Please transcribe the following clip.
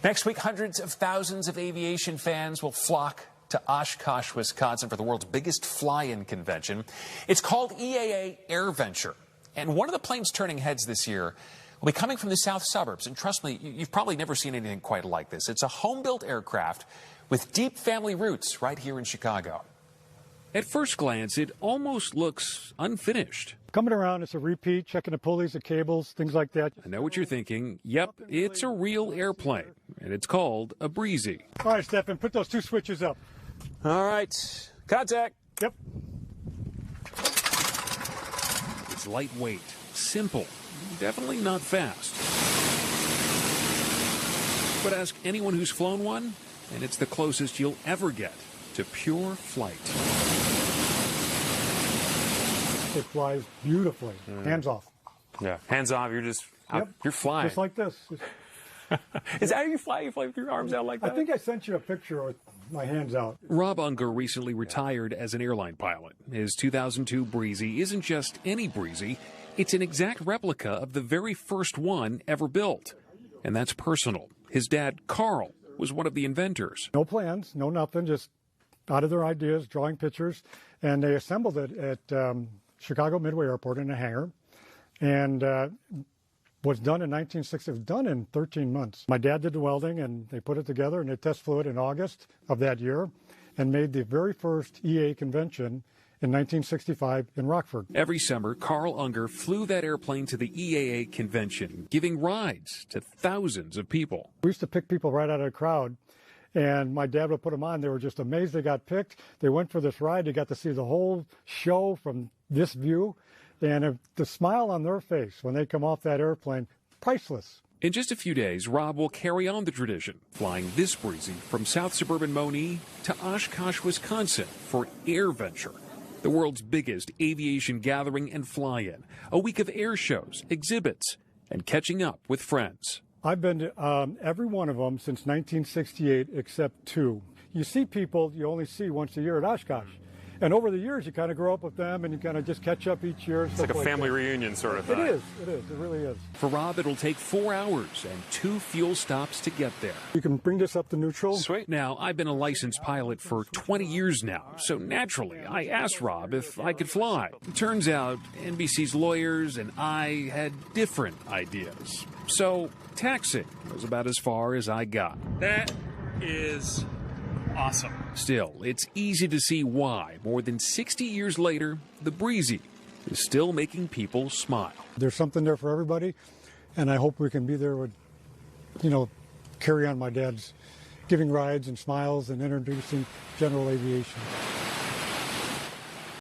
Next week, hundreds of thousands of aviation fans will flock to Oshkosh, Wisconsin for the world's biggest fly-in convention. It's called EAA AirVenture. And one of the planes turning heads this year will be coming from the south suburbs. And trust me, you've probably never seen anything quite like this. It's a home-built aircraft with deep family roots right here in Chicago. At first glance, it almost looks unfinished. Coming around, it's a repeat, checking the pulleys, the cables, things like that. I know what you're thinking. Yep, it's a real airplane, and it's called a Breezy. All right, Stefan, put those two switches up. All right, contact. Yep. It's lightweight, simple, definitely not fast. But ask anyone who's flown one, and it's the closest you'll ever get to pure flight. It flies beautifully. Hands off. Yeah, hands off. You're just you're flying. Just like this. Is that how you fly? You fly with your arms out like that? I think I sent you a picture with my hands out. Rob Unger recently retired as an airline pilot. His 2002 Breezy isn't just any Breezy. It's an exact replica of the very first one ever built. And that's personal. His dad, Carl, was one of the inventors. No plans, no nothing, just out of their ideas, drawing pictures. And they assembled it at Chicago Midway Airport in a hangar. And was done in 1960. It was done in 13 months. My dad did the welding, and they put it together, and they test flew it in August of that year and made the very first EA convention in 1965 in Rockford. Every summer, Carl Unger flew that airplane to the EAA convention, giving rides to thousands of people. We used to pick people right out of the crowd, and my dad would put them on. They were just amazed they got picked. They went for this ride. They got to see the whole show from this view. And the smile on their face when they come off that airplane, priceless. In just a few days, Rob will carry on the tradition, flying this Breezy from South Suburban Monee to Oshkosh, Wisconsin for AirVenture, the world's biggest aviation gathering and fly-in, a week of air shows, exhibits, and catching up with friends. I've been to every one of them since 1968 except two. You see people you only see once a year at Oshkosh. And over the years, you kind of grow up with them, and you kind of just catch up each year. It's like a family reunion sort of thing. It really is. For Rob, it'll take 4 hours and 2 fuel stops to get there. You can bring this up to neutral. Sweet. Now, I've been a licensed pilot for 20 years now, so naturally, I asked Rob if I could fly. It turns out, NBC's lawyers and I had different ideas. So, taxiing was about as far as I got. That is awesome. Still, it's easy to see why, more than 60 years later, the Breezy is still making people smile. There's something there for everybody, and I hope we can be there with, carry on my dad's giving rides and smiles and introducing general aviation.